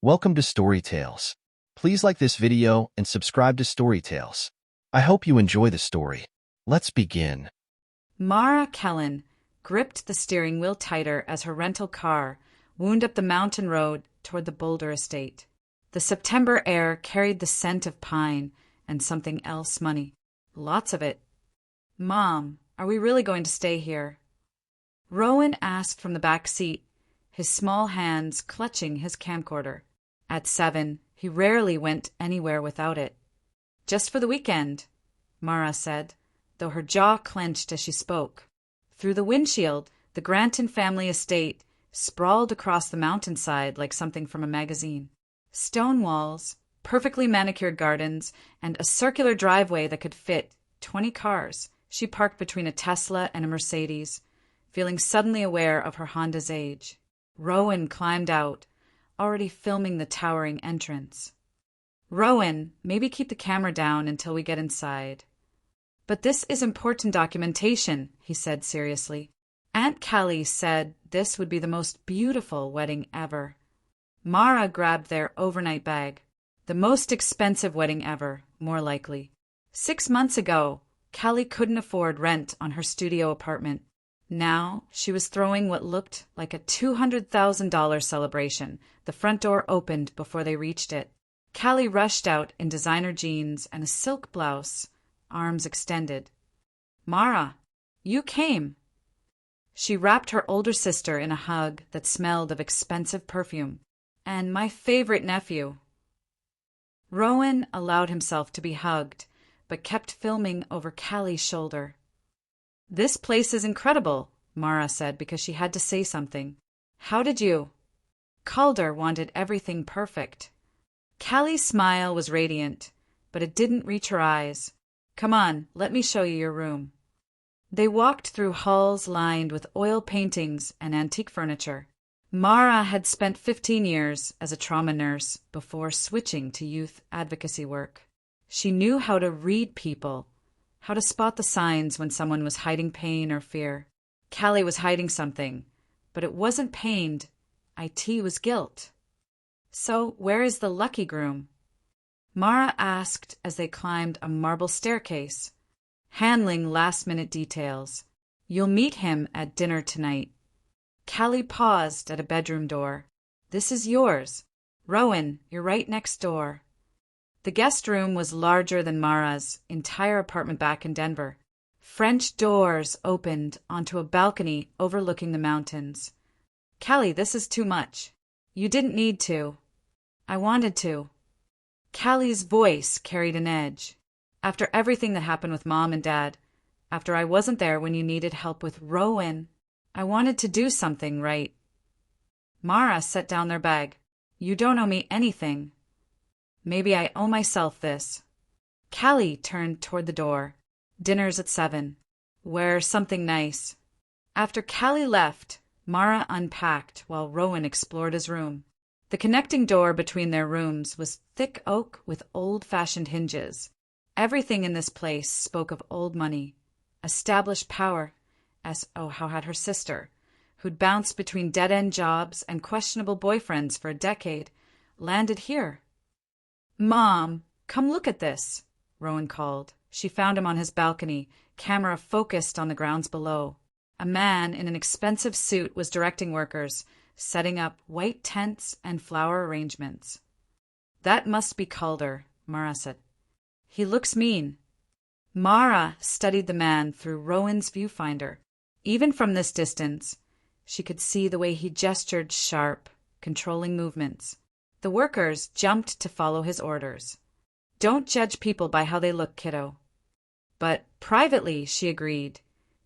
Welcome to Story Tales. Please like this video and subscribe to Story Tales. I hope you enjoy the story. Let's begin. Mara Kellen gripped the steering wheel tighter as her rental car wound up the mountain road toward the Boulder estate. The September air carried the scent of pine and something else money. Lots of it. "Mom, are we really going to stay here?" Rowan asked from the back seat, his small hands clutching his camcorder. At 7, he rarely went anywhere without it. "Just for the weekend," Mara said, though her jaw clenched as she spoke. Through the windshield, the Granton family estate sprawled across the mountainside like something from a magazine. Stone walls, perfectly manicured gardens, and a circular driveway that could fit 20 cars. She parked between a Tesla and a Mercedes, feeling suddenly aware of her Honda's age. Rowan climbed out, already filming the towering entrance. "Rowan, maybe keep the camera down until we get inside." "But this is important documentation," he said seriously. "Aunt Callie said this would be the most beautiful wedding ever." Mara grabbed their overnight bag. The most expensive wedding ever, more likely. 6 months ago, Callie couldn't afford rent on her studio apartment. Now she was throwing what looked like a $200,000 celebration. The front door opened before they reached it. Callie rushed out in designer jeans and a silk blouse, arms extended. "Mara, you came." She wrapped her older sister in a hug that smelled of expensive perfume. "And my favorite nephew." Rowan allowed himself to be hugged, but kept filming over Callie's shoulder. "This place is incredible," Mara said because she had to say something. "How did you?" Calder wanted everything perfect. Callie's smile was radiant, but it didn't reach her eyes. "Come on, let me show you your room." They walked through halls lined with oil paintings and antique furniture. Mara had spent 15 years as a trauma nurse before switching to youth advocacy work. She knew how to read people, how to spot the signs when someone was hiding pain or fear. Callie was hiding something, but it wasn't pain. It was guilt. "So, where is the lucky groom?" Mara asked as they climbed a marble staircase, handling last-minute details. "You'll meet him at dinner tonight." Callie paused at a bedroom door. "This is yours. Rowan, you're right next door." The guest room was larger than Mara's entire apartment back in Denver. French doors opened onto a balcony overlooking the mountains. "Callie, this is too much." "You didn't need to." "I wanted to." Callie's voice carried an edge. "After everything that happened with Mom and Dad, after I wasn't there when you needed help with Rowan, I wanted to do something right." Mara set down their bag. "You don't owe me anything." "Maybe I owe myself this." Callie turned toward the door. "Dinner's at 7. Wear something nice." After Callie left, Mara unpacked while Rowan explored his room. The connecting door between their rooms was thick oak with old-fashioned hinges. Everything in this place spoke of old money, established power, as how had her sister, who'd bounced between dead-end jobs and questionable boyfriends for a decade, landed here. "Mom, come look at this," Rowan called. She found him on his balcony, camera focused on the grounds below. A man in an expensive suit was directing workers, setting up white tents and flower arrangements. "That must be Calder," Mara said. "He looks mean." Mara studied the man through Rowan's viewfinder. Even from this distance, she could see the way he gestured sharp, controlling movements. The workers jumped to follow his orders. "Don't judge people by how they look, kiddo." But privately, she agreed.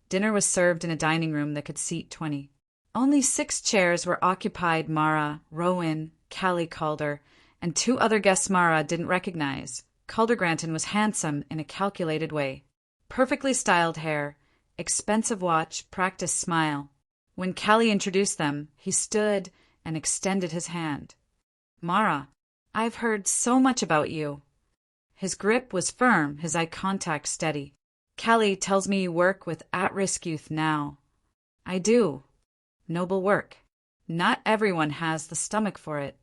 Dinner was served in a dining room that could seat 20. Only 6 chairs were occupied. Mara, Rowan, Callie Calder, and 2 other guests Mara didn't recognize. Calder Granton was handsome in a calculated way. Perfectly styled hair, expensive watch, practiced smile. When Callie introduced them, he stood and extended his hand. "Mara, I've heard so much about you." His grip was firm, his eye contact steady. "Callie tells me you work with at-risk youth now." "I do. Noble work. Not everyone has the stomach for it."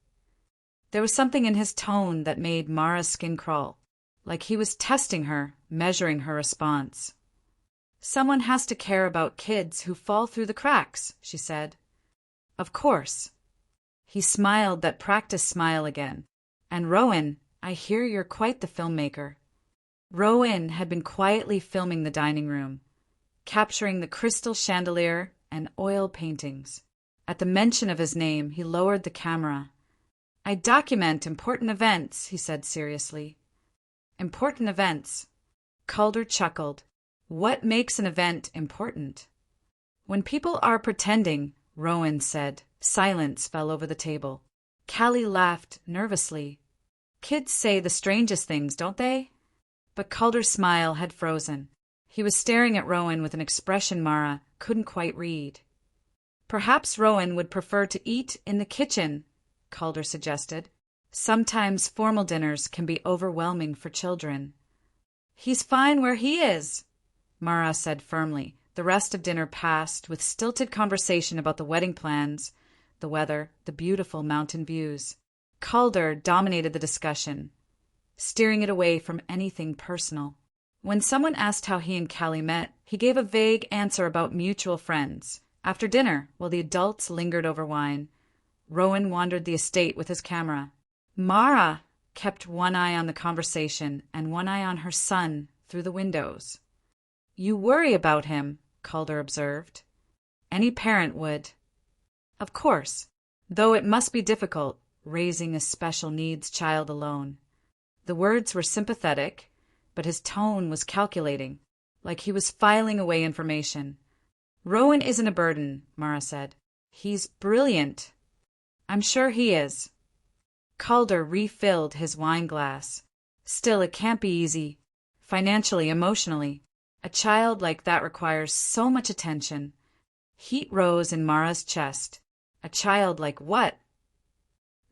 There was something in his tone that made Mara's skin crawl, like he was testing her, measuring her response. "Someone has to care about kids who fall through the cracks," she said. "Of course." He smiled that practiced smile again. "And Rowan, I hear you're quite the filmmaker." Rowan had been quietly filming the dining room, capturing the crystal chandelier and oil paintings. At the mention of his name, he lowered the camera. "I document important events," he said seriously. "Important events." Calder chuckled. "What makes an event important?" "When people are pretending," Rowan said. Silence fell over the table. Callie laughed nervously. "Kids say the strangest things, don't they?" But Calder's smile had frozen. He was staring at Rowan with an expression Mara couldn't quite read. "Perhaps Rowan would prefer to eat in the kitchen," Calder suggested. "Sometimes formal dinners can be overwhelming for children." "He's fine where he is," Mara said firmly. The rest of dinner passed with stilted conversation about the wedding plans, the weather, the beautiful mountain views. Calder dominated the discussion, steering it away from anything personal. When someone asked how he and Callie met, he gave a vague answer about mutual friends. After dinner, while the adults lingered over wine, Rowan wandered the estate with his camera. Mara kept one eye on the conversation and one eye on her son through the windows. "You worry about him," Calder observed. "Any parent would." "Of course, though it must be difficult, raising a special needs child alone." The words were sympathetic, but his tone was calculating, like he was filing away information. "Rowan isn't a burden," Mara said. "He's brilliant." "I'm sure he is." Calder refilled his wine glass. "Still, it can't be easy. Financially, emotionally. A child like that requires so much attention." Heat rose in Mara's chest. "A child like what?"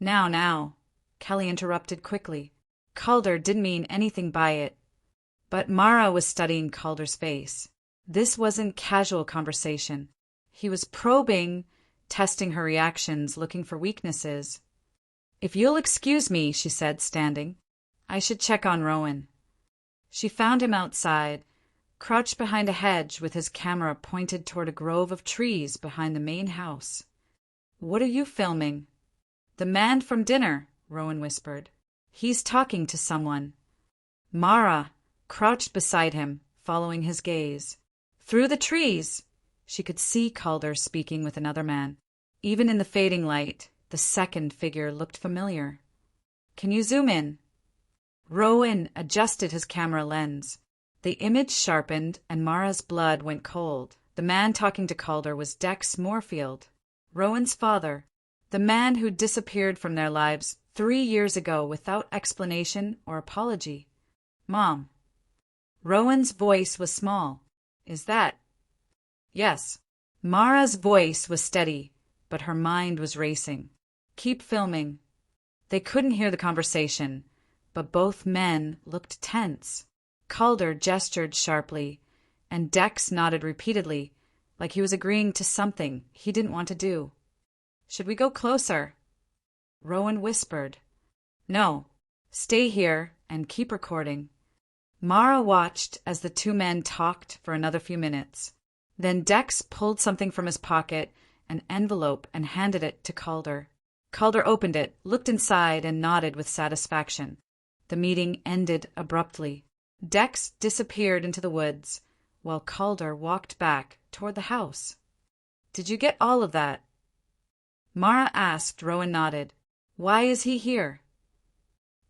Now, Kelly interrupted quickly. Calder didn't mean anything by it. But Mara was studying Calder's face. This wasn't casual conversation. He was probing, testing her reactions, looking for weaknesses. "If you'll excuse me," she said, standing, "I should check on Rowan." She found him outside, crouched behind a hedge with his camera pointed toward a grove of trees behind the main house. "What are you filming?" "The man from dinner," Rowan whispered. "He's talking to someone." Mara crouched beside him, following his gaze. Through the trees, she could see Calder speaking with another man. Even in the fading light, the second figure looked familiar. "Can you zoom in?" Rowan adjusted his camera lens. The image sharpened and Mara's blood went cold. The man talking to Calder was Dex Moorfield, Rowan's father, the man who disappeared from their lives 3 years ago without explanation or apology. "Mom." Rowan's voice was small. "Is that?" "Yes." Mara's voice was steady, but her mind was racing. "Keep filming." They couldn't hear the conversation, but both men looked tense. Calder gestured sharply, and Dex nodded repeatedly, like he was agreeing to something he didn't want to do. "Should we go closer?" Rowan whispered. "No. Stay here and keep recording." Mara watched as the two men talked for another few minutes. Then Dex pulled something from his pocket, an envelope, and handed it to Calder. Calder opened it, looked inside, and nodded with satisfaction. The meeting ended abruptly. Dex disappeared into the woods, while Calder walked back toward the house. "Did you get all of that?" Mara asked. Rowan nodded. "Why is he here?"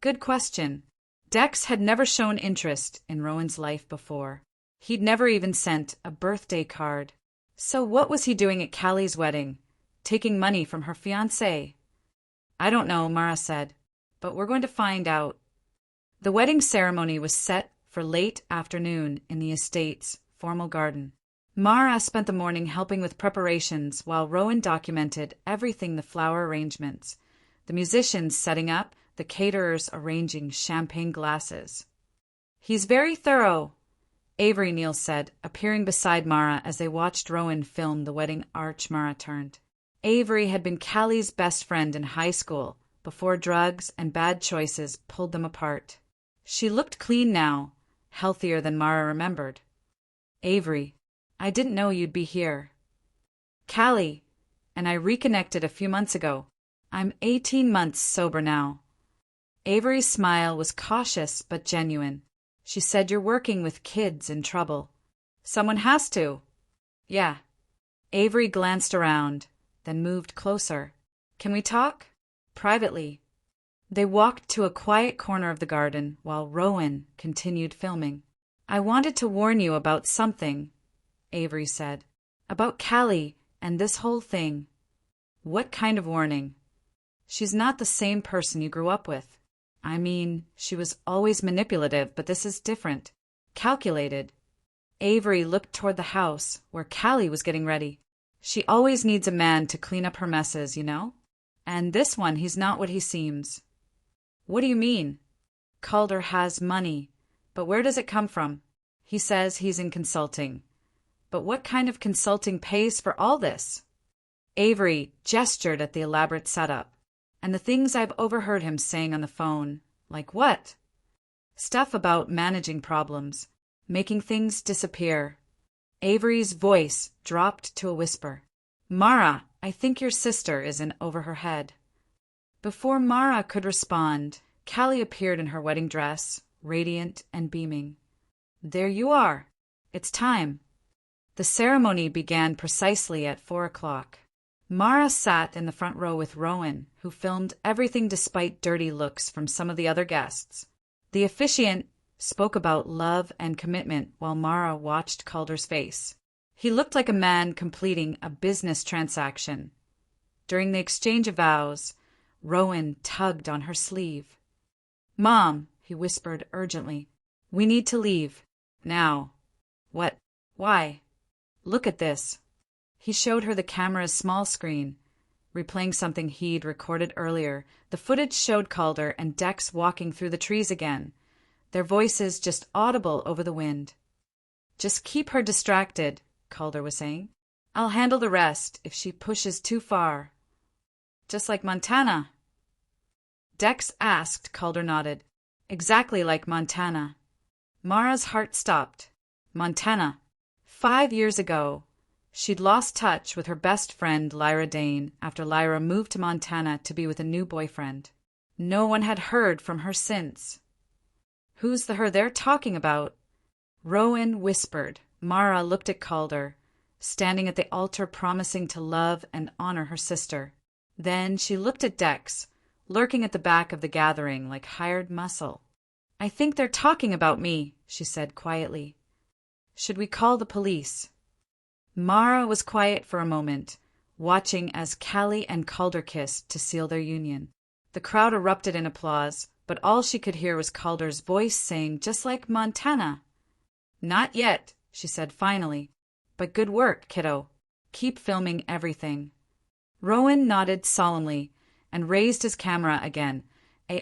Good question. Dex had never shown interest in Rowan's life before. He'd never even sent a birthday card. So what was he doing at Callie's wedding? Taking money from her fiancé? "I don't know," Mara said, "but we're going to find out." The wedding ceremony was set for late afternoon in the estate's formal garden. Mara spent the morning helping with preparations while Rowan documented everything: the flower arrangements, the musicians setting up, the caterers arranging champagne glasses. "He's very thorough," Avery Neal said, appearing beside Mara as they watched Rowan film the wedding arch. Mara turned. Avery had been Callie's best friend in high school before drugs and bad choices pulled them apart. She looked clean now, healthier than Mara remembered. Avery, I didn't know you'd be here. Callie, and I reconnected a few months ago. I'm 18 months sober now. Avery's smile was cautious but genuine. She said, you're working with kids in trouble. Someone has to. Yeah. Avery glanced around, then moved closer. Can we talk? Privately. They walked to a quiet corner of the garden while Rowan continued filming. I wanted to warn you about something, Avery said. About Callie and this whole thing. What kind of warning? She's not the same person you grew up with. I mean, she was always manipulative, but this is different. Calculated. Avery looked toward the house, where Callie was getting ready. She always needs a man to clean up her messes, you know? And this one, he's not what he seems. What do you mean? Calder has money, but where does it come from? He says he's in consulting. But what kind of consulting pays for all this? Avery gestured at the elaborate setup. And the things I've overheard him saying on the phone. Like what? Stuff about managing problems, making things disappear. Avery's voice dropped to a whisper. Mara, I think your sister is in over her head. Before Mara could respond, Callie appeared in her wedding dress, radiant and beaming. There you are. It's time. The ceremony began precisely at 4 o'clock. Mara sat in the front row with Rowan, who filmed everything despite dirty looks from some of the other guests. The officiant spoke about love and commitment while Mara watched Calder's face. He looked like a man completing a business transaction. During the exchange of vows, Rowan tugged on her sleeve. Mom, he whispered urgently, we need to leave. Now. What? Why? Look at this. He showed her the camera's small screen, replaying something he'd recorded earlier. The footage showed Calder and Dex walking through the trees again, their voices just audible over the wind. Just keep her distracted, Calder was saying. I'll handle the rest if she pushes too far. Just like Montana. Dex asked. Calder nodded. Exactly like Montana. Mara's heart stopped. Montana. 5 years ago, she'd lost touch with her best friend Lyra Dane after Lyra moved to Montana to be with a new boyfriend. No one had heard from her since. Who's the her they're talking about? Rowan whispered. Mara looked at Calder, standing at the altar promising to love and honor her sister. Then she looked at Dex, lurking at the back of the gathering like hired muscle. I think they're talking about me, she said quietly. Should we call the police? Mara was quiet for a moment, watching as Callie and Calder kissed to seal their union. The crowd erupted in applause, but all she could hear was Calder's voice saying, just like Montana. Not yet, she said finally. But good work, kiddo. Keep filming everything. Rowan nodded solemnly and raised his camera again.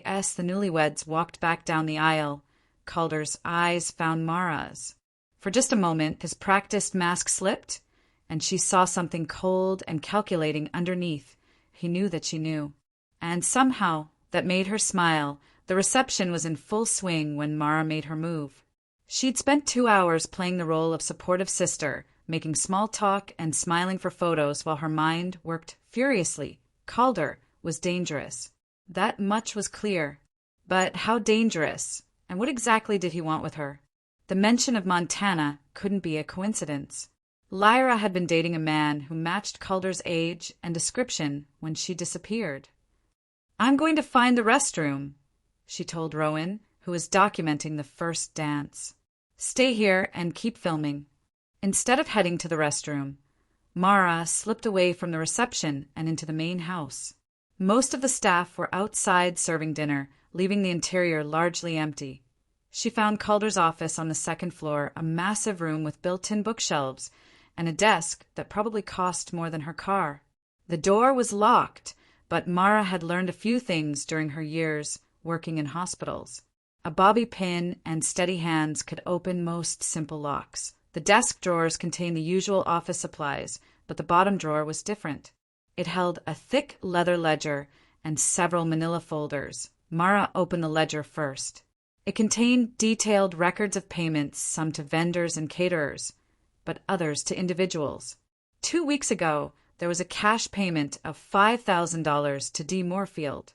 As the newlyweds walked back down the aisle, Calder's eyes found Mara's. For just a moment, his practiced mask slipped, and she saw something cold and calculating underneath. He knew that she knew. And somehow, that made her smile. The reception was in full swing when Mara made her move. She'd spent 2 hours playing the role of supportive sister, making small talk and smiling for photos while her mind worked furiously. Calder was dangerous. That much was clear. But how dangerous? And what exactly did he want with her? The mention of Montana couldn't be a coincidence. Lyra had been dating a man who matched Calder's age and description when she disappeared. I'm going to find the restroom, she told Rowan, who was documenting the first dance. Stay here and keep filming. Instead of heading to the restroom, Mara slipped away from the reception and into the main house. Most of the staff were outside serving dinner, leaving the interior largely empty. She found Calder's office on the second floor, a massive room with built-in bookshelves and a desk that probably cost more than her car. The door was locked, but Mara had learned a few things during her years working in hospitals. A bobby pin and steady hands could open most simple locks. The desk drawers contained the usual office supplies, but the bottom drawer was different. It held a thick leather ledger and several manila folders. Mara opened the ledger first. It contained detailed records of payments, some to vendors and caterers, but others to individuals. 2 weeks ago, there was a cash payment of $5,000 to D. Moorfield.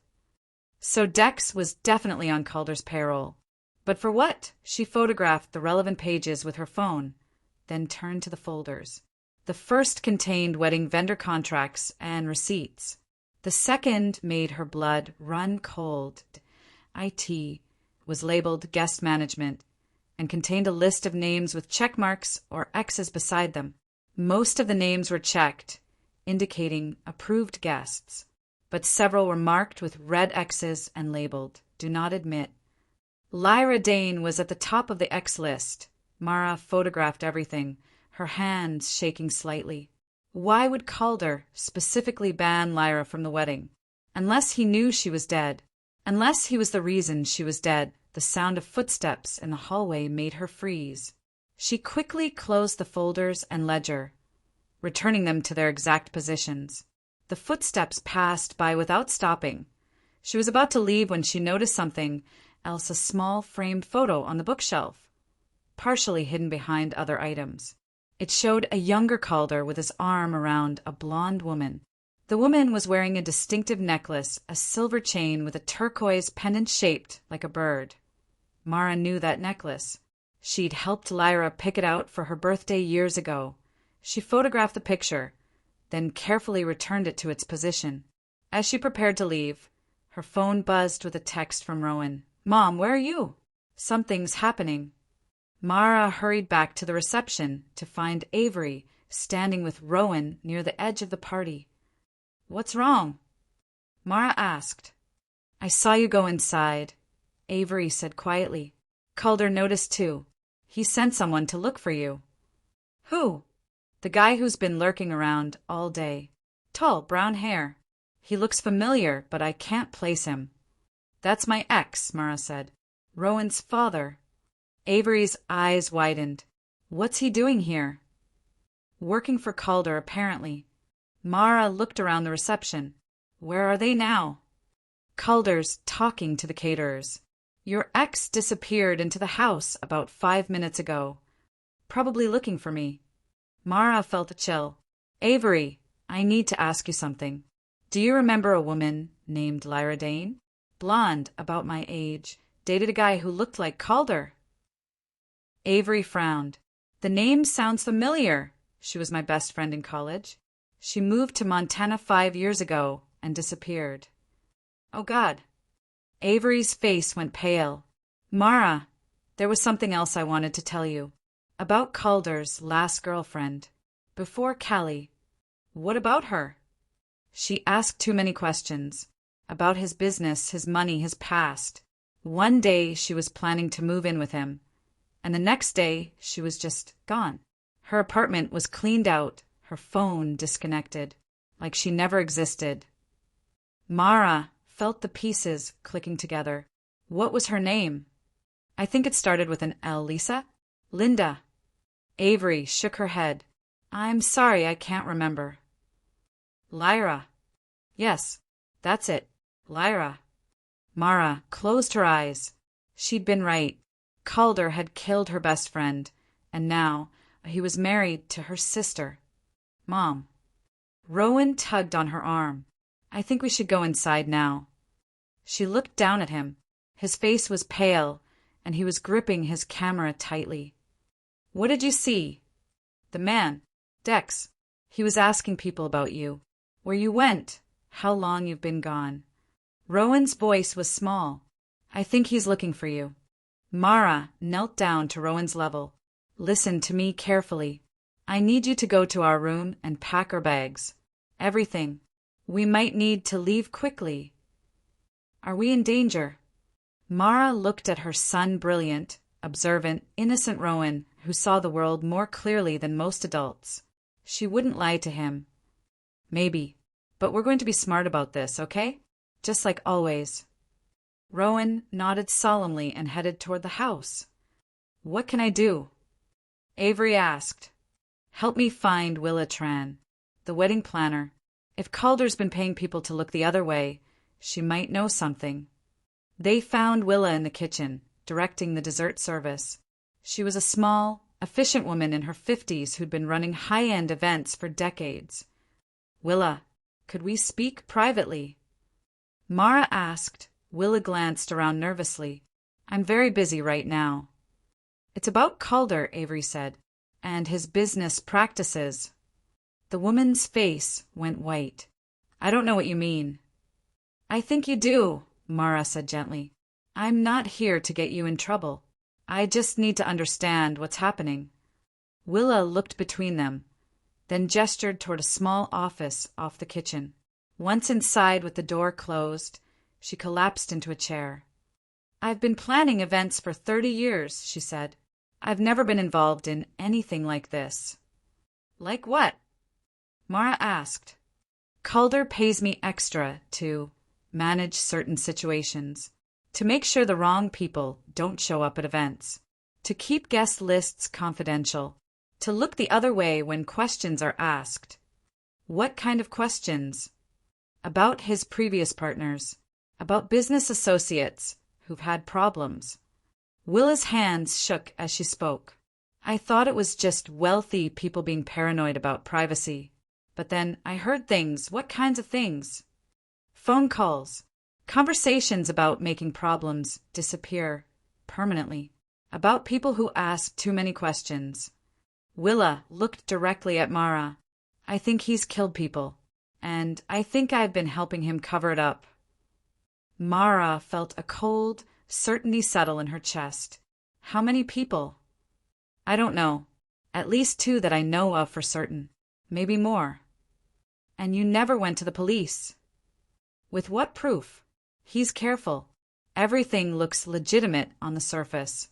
So Dex was definitely on Calder's payroll. But for what? She photographed the relevant pages with her phone, then turned to the folders. The first contained wedding vendor contracts and receipts. The second made her blood run cold. IT was labeled guest management and contained a list of names with check marks or X's beside them. Most of the names were checked, indicating approved guests, but several were marked with red X's and labeled "Do not admit." Lyra Dane was at the top of the X list. Mara photographed everything, her hands shaking slightly. Why would Calder specifically ban Lyra from the wedding? Unless he knew she was dead. Unless he was the reason she was dead. The sound of footsteps in the hallway made her freeze. She quickly closed the folders and ledger, returning them to their exact positions. The footsteps passed by without stopping. She was about to leave when she noticed something else, a small framed photo on the bookshelf, partially hidden behind other items. It showed a younger Calder with his arm around a blonde woman. The woman was wearing a distinctive necklace, a silver chain with a turquoise pendant shaped like a bird. Mara knew that necklace. She'd helped Lyra pick it out for her birthday years ago. She photographed the picture, then carefully returned it to its position. As she prepared to leave, her phone buzzed with a text from Rowan. "Mom, where are you? Something's happening." Mara hurried back to the reception to find Avery standing with Rowan near the edge of the party. "What's wrong?" Mara asked. "I saw you go inside," Avery said quietly. Calder noticed too. "He sent someone to look for you." "Who?" "The guy who's been lurking around all day. Tall, brown hair. He looks familiar, but I can't place him." "That's my ex," Mara said. "Rowan's father." Avery's eyes widened. "What's he doing here?" "Working for Calder, apparently." Mara looked around the reception. "Where are they now?" "Calder's talking to the caterers. Your ex disappeared into the house about 5 minutes ago. Probably looking for me." Mara felt a chill. "Avery, I need to ask you something. Do you remember a woman named Lyra Dane? Blonde, about my age, dated a guy who looked like Calder." Avery frowned. "The name sounds familiar. She was my best friend in college. She moved to Montana 5 years ago and disappeared." "Oh, God." Avery's face went pale. "Mara, there was something else I wanted to tell you. About Calder's last girlfriend. Before Callie." "What about her?" "She asked too many questions. About his business, his money, his past. One day she was planning to move in with him, and the next day she was just gone. Her apartment was cleaned out, her phone disconnected, like she never existed." Mara felt the pieces clicking together. "What was her name?" "I think it started with an L. Lisa?" "Linda." Avery shook her head. "I'm sorry, I can't remember." "Lyra." "Yes, that's it. Lyra." Mara closed her eyes. She'd been right. Calder had killed her best friend, and now he was married to her sister. "Mom." Rowan tugged on her arm. "I think we should go inside now." She looked down at him. His face was pale, and he was gripping his camera tightly. "What did you see?" "The man. Dex. He was asking people about you. Where you went. How long you've been gone." Rowan's voice was small. "I think he's looking for you." Mara knelt down to Rowan's level. "Listen to me carefully. I need you to go to our room and pack our bags. Everything. We might need to leave quickly." "Are we in danger?" Mara looked at her son, brilliant, observant, innocent Rowan, who saw the world more clearly than most adults. She wouldn't lie to him. "Maybe. But we're going to be smart about this, okay? Just like always." Rowan nodded solemnly and headed toward the house. "What can I do?" Avery asked. "Help me find Willa Tran, the wedding planner. If Calder's been paying people to look the other way, She might know something. They found Willa in the kitchen, directing the dessert service. She was a small, efficient woman in her 50s who'd been running high-end events for decades. "Willa, could we speak privately?" Mara asked. Willa glanced around nervously. "I'm very busy right now." "It's about Calder," Avery said, "and his business practices." The woman's face went white. "I don't know what you mean." "I think you do," Mara said gently. "I'm not here to get you in trouble. I just need to understand what's happening." Willa looked between them, then gestured toward a small office off the kitchen. Once inside with the door closed, she collapsed into a chair. "I've been planning events for 30 years, she said. "I've never been involved in anything like this." "Like what?" Mara asked. "Calder pays me extra to manage certain situations, to make sure the wrong people don't show up at events, to keep guest lists confidential, to look the other way when questions are asked." "What kind of questions?" "About his previous partners, about business associates who've had problems." Willa's hands shook as she spoke. "I thought it was just wealthy people being paranoid about privacy. But then I heard things." "What kinds of things?" "Phone calls, conversations about making problems disappear permanently, about people who ask too many questions." Willa looked directly at Mara. "I think he's killed people, and I think I've been helping him cover it up." Mara felt a cold certainty settle in her chest. "How many people?" "I don't know. At least 2 that I know of for certain. Maybe more." "And you never went to the police?" "With what proof?" "He's careful. Everything looks legitimate on the surface."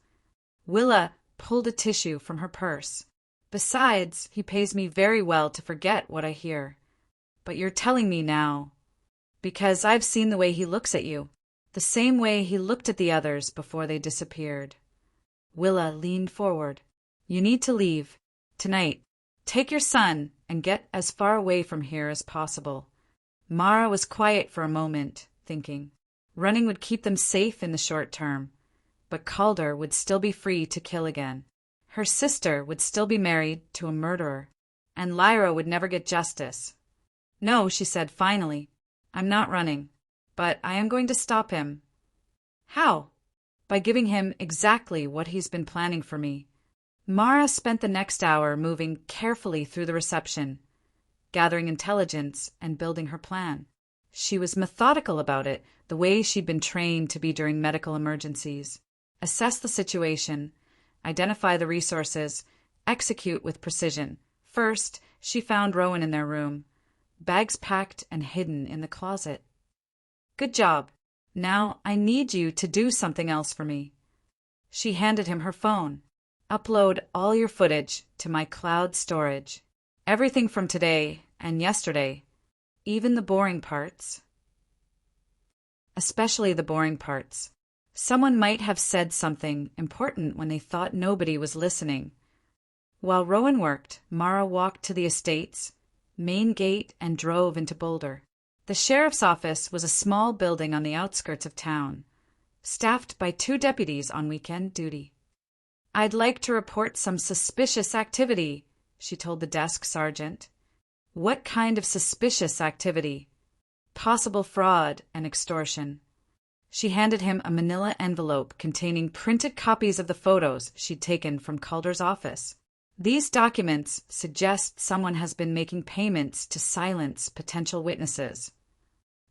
Willa pulled a tissue from her purse. "Besides, he pays me very well to forget what I hear." "But you're telling me now." "Because I've seen the way he looks at you. The same way he looked at the others before they disappeared." Willa leaned forward. "You need to leave. Tonight. Take your son and get as far away from here as possible." Mara was quiet for a moment, thinking. Running would keep them safe in the short term, but Calder would still be free to kill again. Her sister would still be married to a murderer, and Lyra would never get justice. "No," she said finally. "I'm not running, but I am going to stop him." "How?" "By giving him exactly what he's been planning for me." Mara spent the next hour moving carefully through the reception, gathering intelligence and building her plan. She was methodical about it, the way she'd been trained to be during medical emergencies. Assess the situation, identify the resources, execute with precision. First, she found Rowan in their room, bags packed and hidden in the closet. "Good job. Now I need you to do something else for me." She handed him her phone. "Upload all your footage to my cloud storage. Everything from today and yesterday, even the boring parts." Especially the boring parts. Someone might have said something important when they thought nobody was listening. While Rowan worked, Mara walked to the estate's main gate and drove into Boulder. The sheriff's office was a small building on the outskirts of town, staffed by 2 deputies on weekend duty. "I'd like to report some suspicious activity," she told the desk sergeant. "What kind of suspicious activity?" "Possible fraud and extortion." She handed him a manila envelope containing printed copies of the photos she'd taken from Calder's office. "These documents suggest someone has been making payments to silence potential witnesses."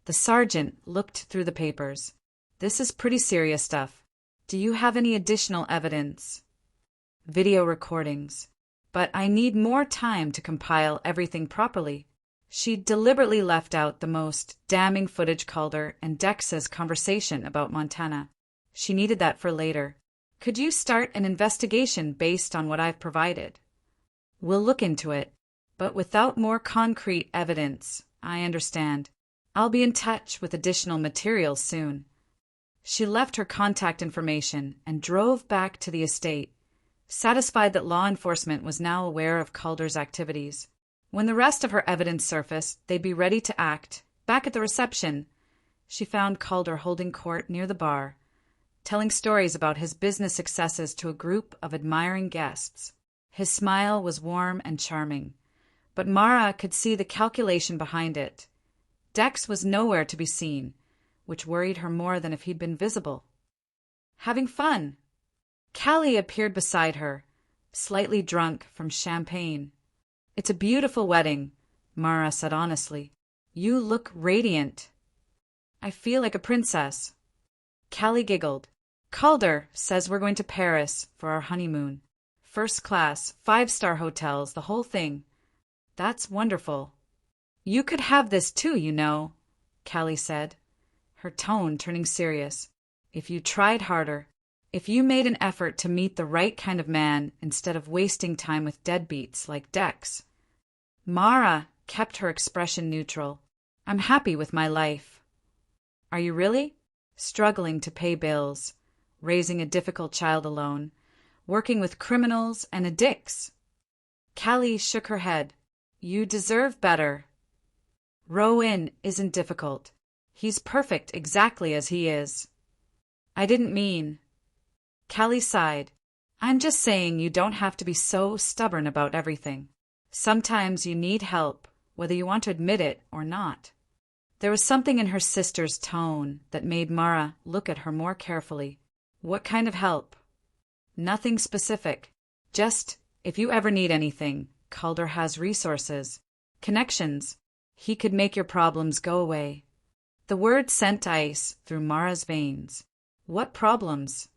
The sergeant looked through the papers. "This is pretty serious stuff. Do you have any additional evidence?" "Video recordings. But I need more time to compile everything properly." She deliberately left out the most damning footage: Calder and Dex's conversation about Montana. She needed that for later. "Could you start an investigation based on what I've provided?" "We'll look into it, but without more concrete evidence." "I understand. I'll be in touch with additional materials soon." She left her contact information and drove back to the estate, satisfied that law enforcement was now aware of Calder's activities. When the rest of her evidence surfaced, they'd be ready to act. Back at the reception, She found Calder holding court near the bar, telling stories about his business successes to a group of admiring guests. His smile was warm and charming, but Mara could see the calculation behind it. Dex was nowhere to be seen, which worried her more than if he'd been visible. Having fun. Callie appeared beside her, slightly drunk from champagne. It's a beautiful wedding, Mara said honestly. You look radiant. I feel like a princess. Callie giggled. Calder says we're going to Paris for our honeymoon. First class, 5-star hotels, the whole thing. That's wonderful. You could have this too, you know, Callie said, her tone turning serious. If you tried harder, if you made an effort to meet the right kind of man instead of wasting time with deadbeats like Dex. Mara kept her expression neutral. I'm happy with my life. Are you really? Struggling to pay bills, raising a difficult child alone, working with criminals and addicts. Callie shook her head. You deserve better. Rowan isn't difficult. He's perfect exactly as he is. I didn't mean. Callie sighed. I'm just saying you don't have to be so stubborn about everything. Sometimes you need help, whether you want to admit it or not. There was something in her sister's tone that made Mara look at her more carefully. What kind of help? Nothing specific. Just, if you ever need anything, Calder has resources, connections. He could make your problems go away. The word sent ice through Mara's veins. What problems?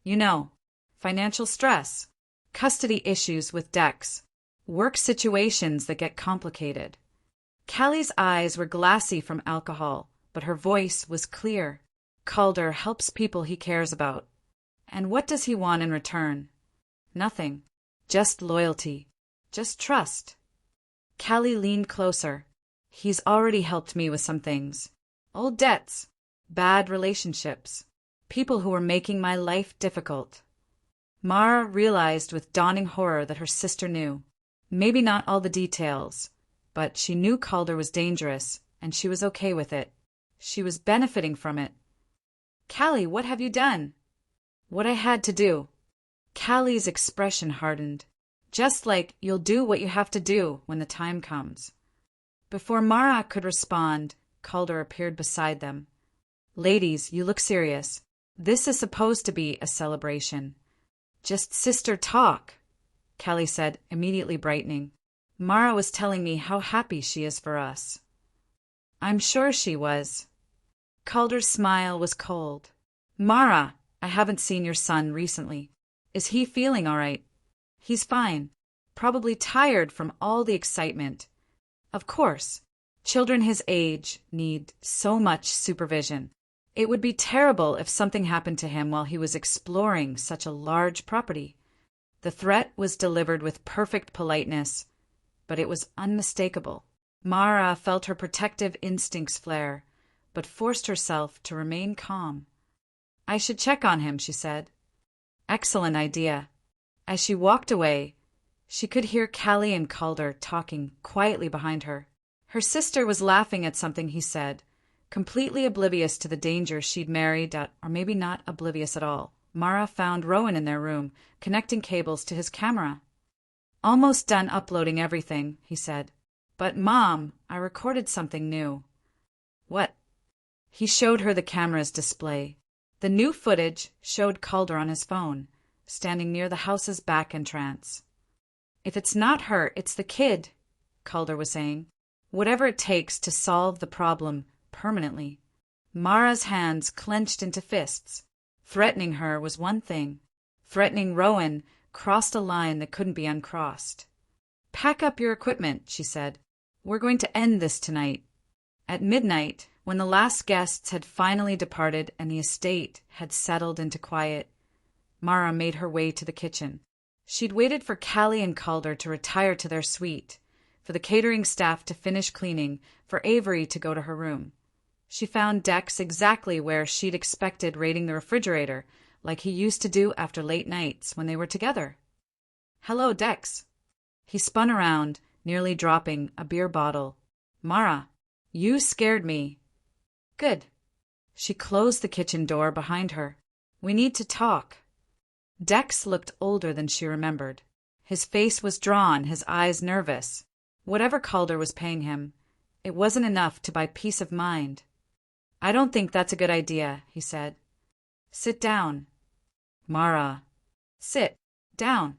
You know, financial stress, custody issues with Dex, work situations that get complicated. Callie's eyes were glassy from alcohol, but her voice was clear. Calder helps people he cares about. And what does he want in return? Nothing. Just loyalty. Just trust. Callie leaned closer. He's already helped me with some things. Old debts. Bad relationships. People who were making my life difficult. Mara realized with dawning horror that her sister knew. Maybe not all the details, but she knew Calder was dangerous, and she was okay with it. She was benefiting from it. Callie, what have you done? What I had to do. Callie's expression hardened. Just like you'll do what you have to do when the time comes. Before Mara could respond, Calder appeared beside them. Ladies, you look serious. This is supposed to be a celebration. Just sister talk, Callie said, immediately brightening. Mara was telling me how happy she is for us. I'm sure she was. Calder's smile was cold. Mara, I haven't seen your son recently. Is he feeling all right? He's fine. Probably tired from all the excitement. Of course, children his age need so much supervision. It would be terrible if something happened to him while he was exploring such a large property. The threat was delivered with perfect politeness, but it was unmistakable. Mara felt her protective instincts flare, but forced herself to remain calm. I should check on him, she said. Excellent idea. As she walked away, she could hear Callie and Calder talking quietly behind her. Her sister was laughing at something he said, completely oblivious to the danger she'd married at, or maybe not oblivious at all. Mara found Rowan in their room, connecting cables to his camera. Almost done uploading everything, he said. But, Mom, I recorded something new. What? He showed her the camera's display. The new footage showed Calder on his phone, standing near the house's back entrance. If it's not her, it's the kid, Calder was saying. Whatever it takes to solve the problem permanently. Mara's hands clenched into fists. Threatening her was one thing. Threatening Rowan crossed a line that couldn't be uncrossed. Pack up your equipment, she said. We're going to end this tonight. At midnight, when the last guests had finally departed and the estate had settled into quiet, Mara made her way to the kitchen. She'd waited for Callie and Calder to retire to their suite, for the catering staff to finish cleaning, for Avery to go to her room. She found Dex exactly where she'd expected, raiding the refrigerator, like he used to do after late nights when they were together. Hello, Dex. He spun around, nearly dropping a beer bottle. Mara, you scared me. Good. She closed the kitchen door behind her. "We need to talk." Dex looked older than she remembered. His face was drawn, his eyes nervous. Whatever Calder was paying him, it wasn't enough to buy peace of mind. "I don't think that's a good idea," he said. "Sit down." "Mara." "Sit down."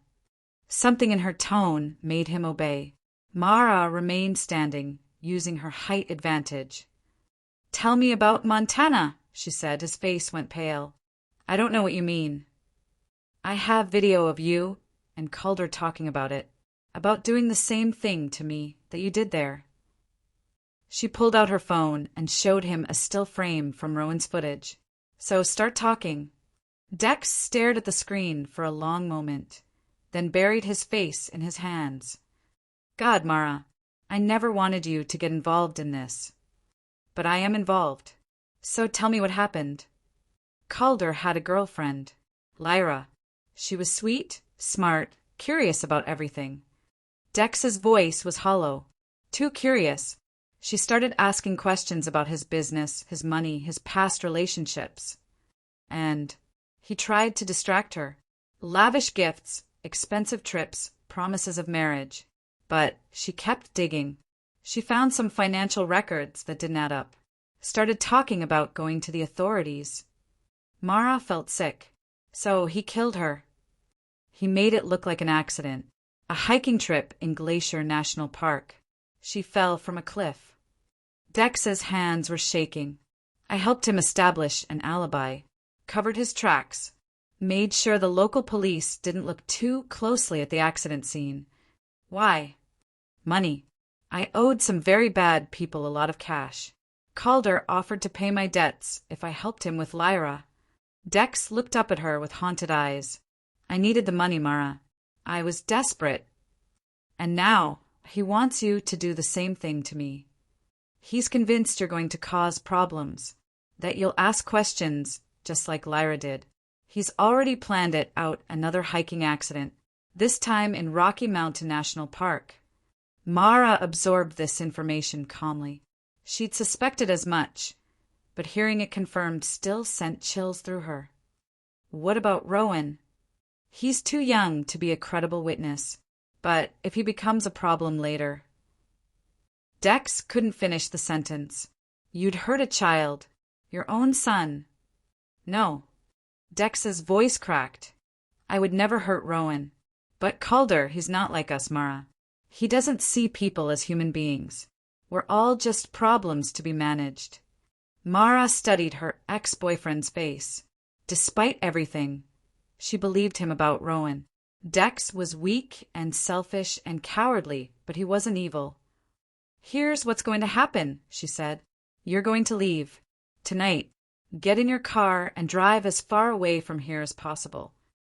Something in her tone made him obey. Mara remained standing, using her height advantage. "Tell me about Montana," she said. His face went pale. "I don't know what you mean." "I have video of you and Calder talking about it, about doing the same thing to me that you did there." She pulled out her phone and showed him a still frame from Rowan's footage. "So start talking." Dex stared at the screen for a long moment, then buried his face in his hands. "God, Mara, I never wanted you to get involved in this. But I am involved. So tell me what happened." Calder had a girlfriend, Lyra. She was sweet, smart, curious about everything. Dex's voice was hollow. Too curious. She started asking questions about his business, his money, his past relationships. And he tried to distract her. Lavish gifts, expensive trips, promises of marriage. But she kept digging. She found some financial records that didn't add up. Started talking about going to the authorities. Mara felt sick. So he killed her. He made it look like an accident. A hiking trip in Glacier National Park. She fell from a cliff. Dex's hands were shaking. I helped him establish an alibi. Covered his tracks. Made sure the local police didn't look too closely at the accident scene. Why? Money. I owed some very bad people a lot of cash. Calder offered to pay my debts if I helped him with Lyra. Dex looked up at her with haunted eyes. I needed the money, Mara. I was desperate. And now he wants you to do the same thing to me. He's convinced you're going to cause problems, that you'll ask questions just like Lyra did. He's already planned it out, another hiking accident, this time in Rocky Mountain National Park. Mara absorbed this information calmly. She'd suspected as much, but hearing it confirmed still sent chills through her. What about Rowan? He's too young to be a credible witness, but if he becomes a problem later... Dex couldn't finish the sentence. You'd hurt a child, your own son. No. Dex's voice cracked. I would never hurt Rowan. But Calder, he's not like us, Mara. He doesn't see people as human beings. We're all just problems to be managed. Mara studied her ex-boyfriend's face. Despite everything, she believed him about Rowan. Dex was weak and selfish and cowardly, but he wasn't evil. Here's what's going to happen, she said. You're going to leave. Tonight. Get in your car and drive as far away from here as possible.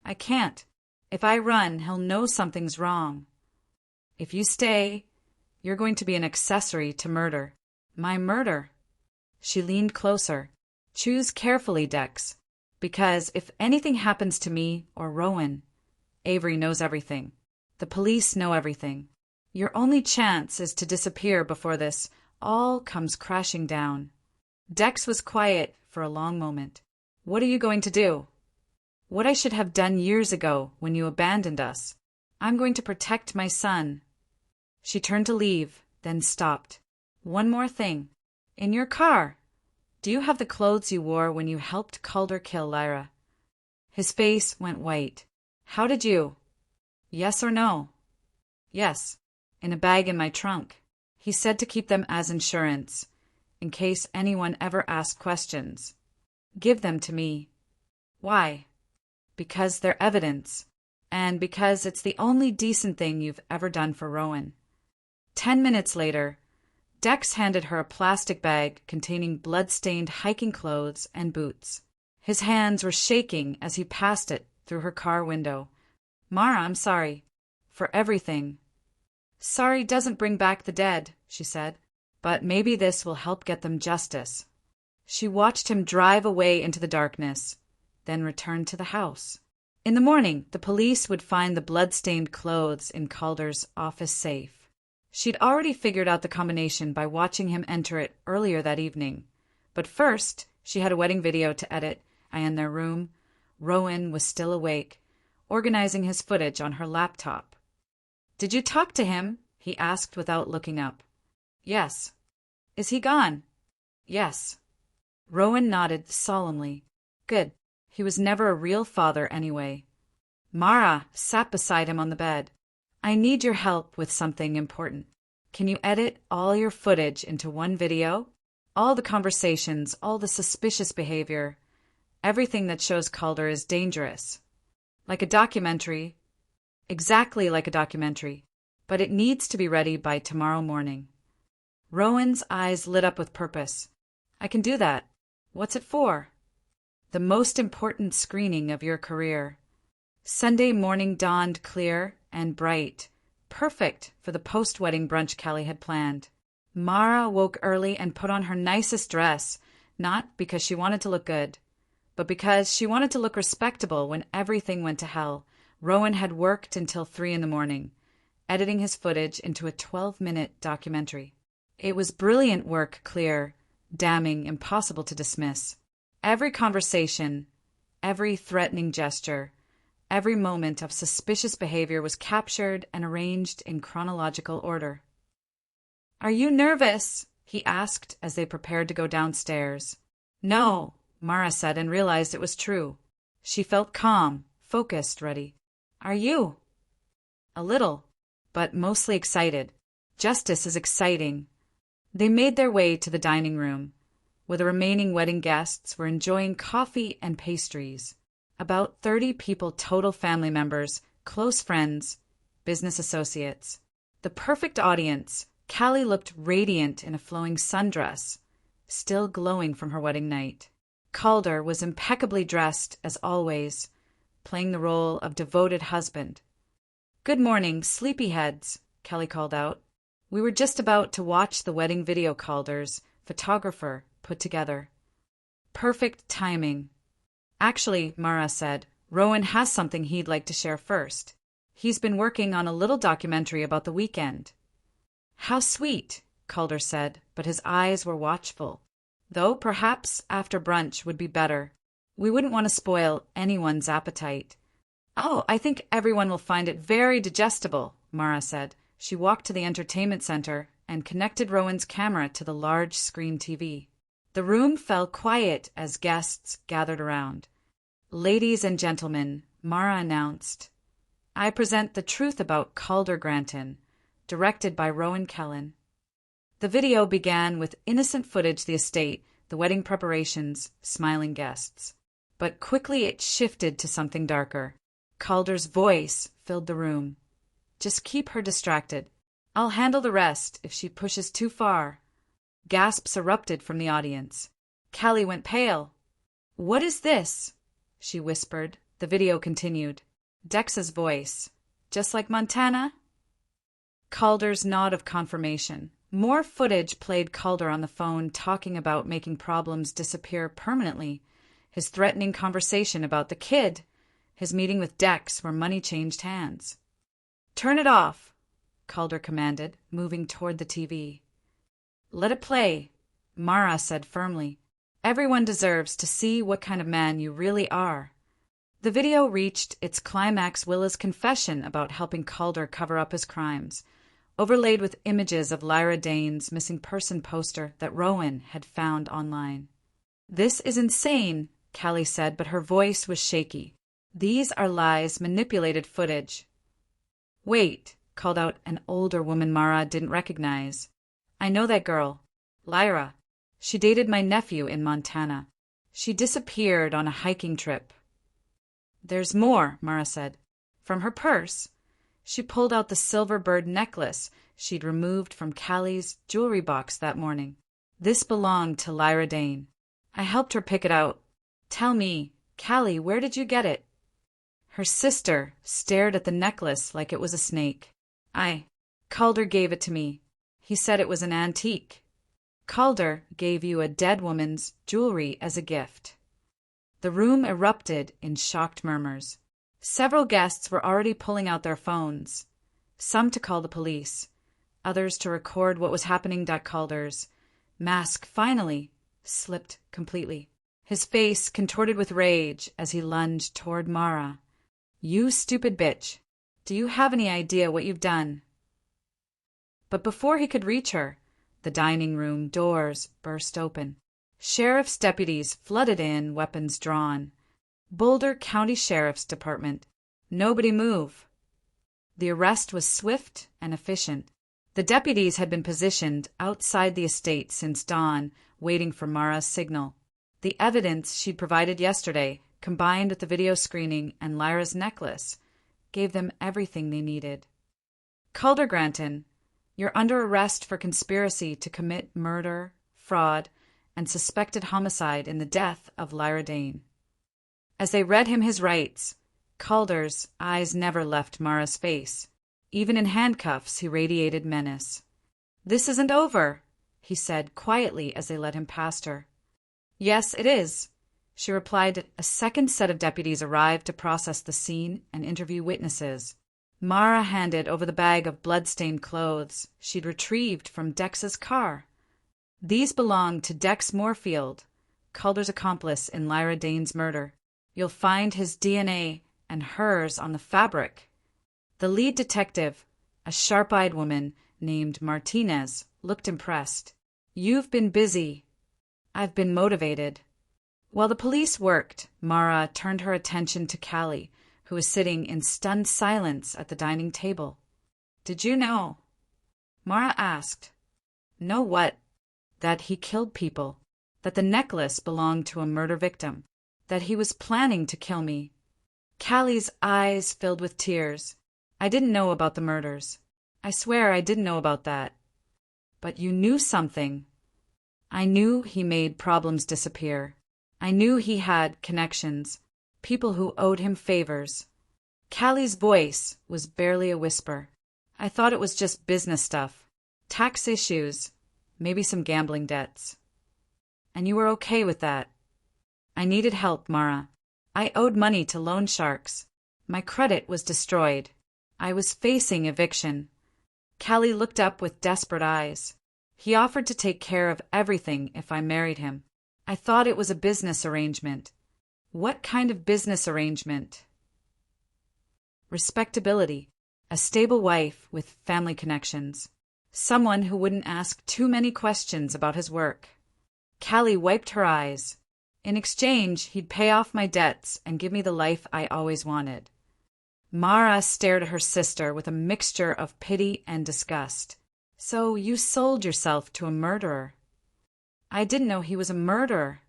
I can't. If I run, he'll know something's wrong. If you stay, you're going to be an accessory to murder. My murder. She leaned closer. Choose carefully, Dex. Because if anything happens to me or Rowan, Avery knows everything. The police know everything. Your only chance is to disappear before this all comes crashing down. Dex was quiet for a long moment. What are you going to do? What I should have done years ago when you abandoned us. I'm going to protect my son. She turned to leave, then stopped. One more thing. In your car, do you have the clothes you wore when you helped Calder kill Lyra? His face went white. How did you? Yes or no? Yes. In a bag in my trunk. He said to keep them as insurance, in case anyone ever asked questions. Give them to me. Why? Because they're evidence, and because it's the only decent thing you've ever done for Rowan. 10 minutes later, Dex handed her a plastic bag containing blood-stained hiking clothes and boots. His hands were shaking as he passed it through her car window. Mara, I'm sorry. For everything. Sorry doesn't bring back the dead, she said. But maybe this will help get them justice. She watched him drive away into the darkness, then return to the house. In the morning, the police would find the blood-stained clothes in Calder's office safe. She'd already figured out the combination by watching him enter it earlier that evening. But first, She had a wedding video to edit, and in their room, Rowan was still awake, organizing his footage on her laptop. "Did you talk to him?" he asked without looking up. "Yes." "Is he gone?" "Yes." Rowan nodded solemnly. "Good. He was never a real father anyway." Mara sat beside him on the bed. "I need your help with something important. Can you edit all your footage into one video? All the conversations, all the suspicious behavior, everything that shows Calder is dangerous. Like a documentary. Exactly like a documentary. But it needs to be ready by tomorrow morning." Rowan's eyes lit up with purpose. "I can do that. What's it for?" "The most important screening of your career." Sunday morning dawned clear and bright, perfect for the post-wedding brunch Callie had planned. Mara woke early and put on her nicest dress, not because she wanted to look good, but because she wanted to look respectable when everything went to hell. Rowan had worked until 3 in the morning, editing his footage into a 12-minute documentary. It was brilliant work, clear, damning, impossible to dismiss. Every conversation, every threatening gesture, every moment of suspicious behavior was captured and arranged in chronological order. "Are you nervous?" he asked as they prepared to go downstairs. "No," Mara said and realized it was true. She felt calm, focused, ready. "Are you?" "A little, but mostly excited. Justice is exciting." They made their way to the dining room, where the remaining wedding guests were enjoying coffee and pastries. About 30 people total, family members, close friends, business associates. The perfect audience. Callie looked radiant in a flowing sundress, still glowing from her wedding night. Calder was impeccably dressed as always, playing the role of devoted husband. "Good morning, sleepyheads," Kelly called out. "We were just about to watch the wedding video Calder's photographer put together." "Perfect timing." "Actually," Mara said, "Rowan has something he'd like to share first. He's been working on a little documentary about the weekend." "How sweet," Calder said, but his eyes were watchful. "Though perhaps after brunch would be better. We wouldn't want to spoil anyone's appetite." "Oh, I think everyone will find it very digestible," Mara said. She walked to the entertainment center and connected Rowan's camera to the large screen TV. The room fell quiet as guests gathered around. "Ladies and gentlemen," Mara announced, "I present The Truth About Calder Granton, directed by Rowan Kellen." The video began with innocent footage, the estate, the wedding preparations, smiling guests. But quickly it shifted to something darker. Calder's voice filled the room. "Just keep her distracted. I'll handle the rest if she pushes too far." Gasps erupted from the audience. Callie went pale. "What is this?" she whispered. The video continued. Dex's voice. "Just like Montana?" Calder's nod of confirmation. More footage played Calder on the phone talking about making problems disappear permanently, his threatening conversation about the kid, his meeting with Dex where money changed hands. "Turn it off," Calder commanded, moving toward the TV. "Let it play," Mara said firmly. "Everyone deserves to see what kind of man you really are." The video reached its climax, Willa's confession about helping Calder cover up his crimes, overlaid with images of Lyra Dane's missing person poster that Rowan had found online. "This is insane," Callie said, but her voice was shaky. "These are lies, manipulated footage." "Wait," called out an older woman Mara didn't recognize. "I know that girl. Lyra. She dated my nephew in Montana. She disappeared on a hiking trip." "There's more," Mara said. From her purse, she pulled out the silver bird necklace she'd removed from Callie's jewelry box that morning. "This belonged to Lyra Dane. I helped her pick it out. Tell me, Callie, where did you get it?" Her sister stared at the necklace like it was a snake. Calder gave it to me. He said it was an antique." "Calder gave you a dead woman's jewelry as a gift." The room erupted in shocked murmurs. Several guests were already pulling out their phones, some to call the police, others to record what was happening. Calder's mask finally slipped completely. his face contorted with rage as he lunged toward Mara. "You stupid bitch! Do you have any idea what you've done?" But before he could reach her, the dining room doors burst open. Sheriff's deputies flooded in, weapons drawn. Boulder County Sheriff's Department. Nobody move. The arrest was swift and efficient. The deputies had been positioned outside the estate since dawn, waiting for Mara's signal. The evidence she'd provided yesterday, combined with the video screening and Lyra's necklace, gave them everything they needed. "Calder Granton, you're under arrest for conspiracy to commit murder, fraud, and suspected homicide in the death of Lyra Dane." As they read him his rights, Calder's eyes never left Mara's face. Even in handcuffs, he radiated menace. "This isn't over," he said quietly as they led him past her. "Yes, it is," she replied. A second set of deputies arrived to process the scene and interview witnesses. Mara handed over the bag of blood-stained clothes she'd retrieved from Dex's car. "These belong to Dex Moorfield, Calder's accomplice in Lyra Dane's murder. You'll find his DNA and hers on the fabric." The lead detective, a sharp-eyed woman named Martinez, looked impressed. "You've been busy." "I've been motivated." While the police worked, Mara turned her attention to Callie, who was sitting in stunned silence at the dining table. "Did you know?" Mara asked. "Know what?" "That he killed people. That the necklace belonged to a murder victim. That he was planning to kill me." Callie's eyes filled with tears. "I didn't know about the murders. I swear I didn't know about that." "But you knew something." "I knew he made problems disappear. I knew he had connections, people who owed him favors." Callie's voice was barely a whisper. "I thought it was just business stuff. Tax issues, maybe some gambling debts." "And you were okay with that?" "I needed help, Mara. I owed money to loan sharks. My credit was destroyed. I was facing eviction." Callie looked up with desperate eyes. "He offered to take care of everything if I married him. I thought it was a business arrangement." "What kind of business arrangement?" "Respectability. A stable wife with family connections. Someone who wouldn't ask too many questions about his work." Callie wiped her eyes. "In exchange, he'd pay off my debts and give me the life I always wanted." Mara stared at her sister with a mixture of pity and disgust. "So you sold yourself to a murderer?" "I didn't know he was a murderer."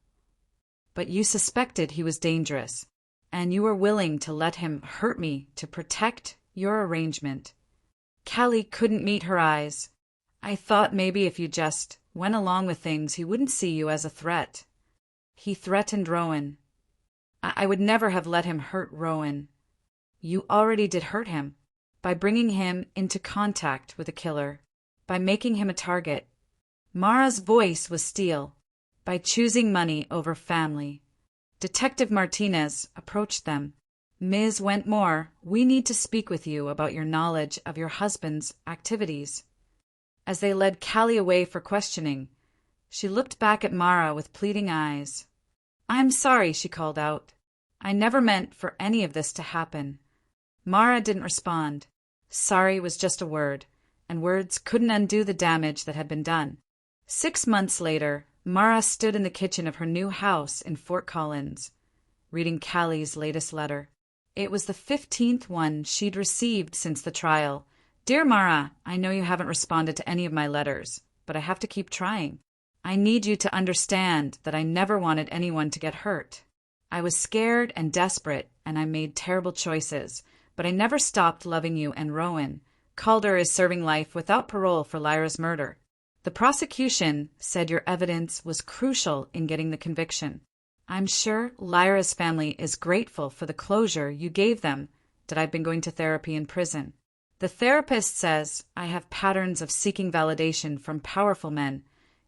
"But you suspected he was dangerous, and you were willing to let him hurt me to protect your arrangement." Callie couldn't meet her eyes. "I thought maybe if you just went along with things, he wouldn't see you as a threat." "He threatened Rowan." I would never have let him hurt Rowan." "You already did hurt him, by bringing him into contact with a killer, by making him a target." Mara's voice was steel. "By choosing money over family." Detective Martinez approached them. "Ms. Wentmore, we need to speak with you about your knowledge of your husband's activities." As they led Callie away for questioning, she looked back at Mara with pleading eyes. "I'm sorry," she called out. "I never meant for any of this to happen." Mara didn't respond. Sorry was just a word, and words couldn't undo the damage that had been done. 6 months later, Mara stood in the kitchen of her new house in Fort Collins, reading Callie's latest letter. It was the 15th one she'd received since the trial. "Dear Mara, I know you haven't responded to any of my letters, but I have to keep trying. I need you to understand that I never wanted anyone to get hurt. I was scared and desperate, and I made terrible choices, but I never stopped loving you and Rowan. Calder is serving life without parole for Lyra's murder. The prosecution said your evidence was crucial in getting the conviction. I'm sure Lyra's family is grateful for the closure you gave them that I've been going to therapy in prison. The therapist says I have patterns of seeking validation from powerful men,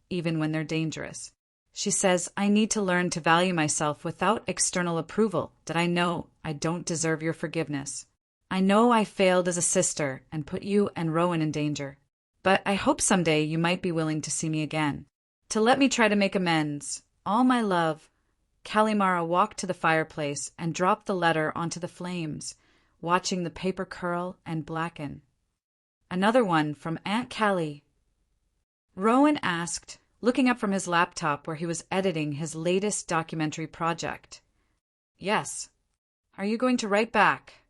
even when they're dangerous. She says I need to learn to value myself without external approval, that I know I don't deserve your forgiveness. I know I failed as a sister and put you and Rowan in danger, but I hope someday you might be willing to see me again, to let me try to make amends. All my love, Calimara walked to the fireplace and dropped the letter onto the flames, watching the paper curl and blacken. "Another one from Aunt Callie." Rowan asked, looking up from his laptop where he was editing his latest documentary project. "Yes. Are you going to write back?"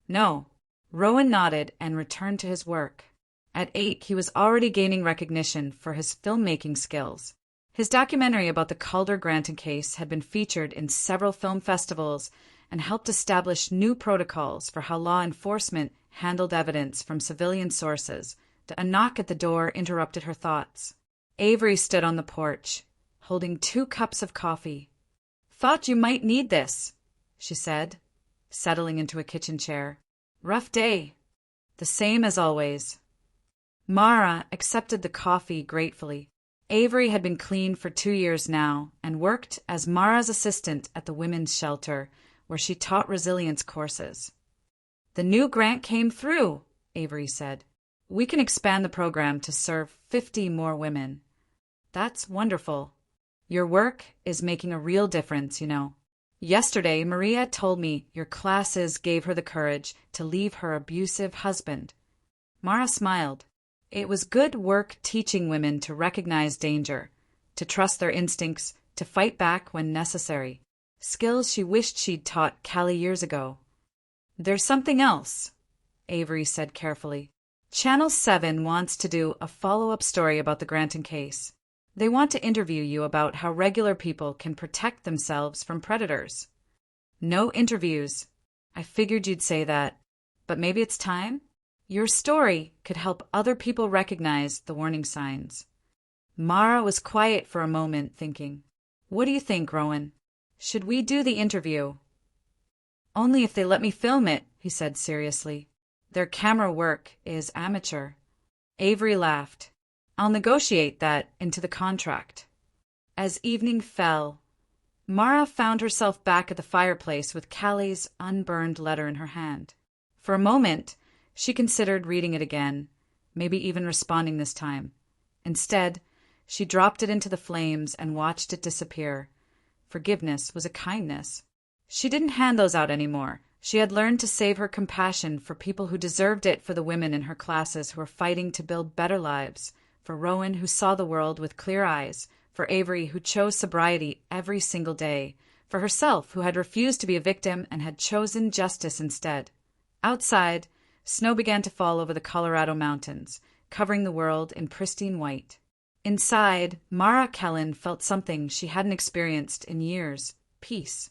"No." Rowan nodded and returned to his work. At 8, he was already gaining recognition for his filmmaking skills. His documentary about the Calder Granton case had been featured in several film festivals and helped establish new protocols for how law enforcement handled evidence from civilian sources. A knock at the door interrupted her thoughts. Avery stood on the porch, holding 2 cups of coffee. "Thought you might need this," she said, settling into a kitchen chair. "Rough day." "The same as always." Mara accepted the coffee gratefully. Avery had been clean for 2 years now and worked as Mara's assistant at the women's shelter, where she taught resilience courses. "The new grant came through," Avery said. "We can expand the program to serve 50 more women." "That's wonderful. Your work is making a real difference, you know. Yesterday, Maria told me your classes gave her the courage to leave her abusive husband." Mara smiled. It was good work teaching women to recognize danger, to trust their instincts, to fight back when necessary. Skills she wished she'd taught Callie years ago. "There's something else," Avery said carefully. "Channel 7 wants to do a follow-up story about the Granton case. They want to interview you about how regular people can protect themselves from predators." "No interviews." "I figured you'd say that. But maybe it's time? Your story could help other people recognize the warning signs." Mara was quiet for a moment, thinking. "What do you think, Rowan? Should we do the interview?" "Only if they let me film it," he said seriously. "Their camera work is amateur." Avery laughed. "I'll negotiate that into the contract." As evening fell, Mara found herself back at the fireplace with Callie's unburned letter in her hand. For a moment, she considered reading it again, maybe even responding this time. Instead, she dropped it into the flames and watched it disappear. Forgiveness was a kindness. She didn't hand those out anymore. She had learned to save her compassion for people who deserved it, for the women in her classes who were fighting to build better lives, for Rowan, who saw the world with clear eyes, for Avery, who chose sobriety every single day, for herself, who had refused to be a victim and had chosen justice instead. Outside, snow began to fall over the Colorado mountains, covering the world in pristine white. Inside, Mara Kellen felt something she hadn't experienced in years: peace.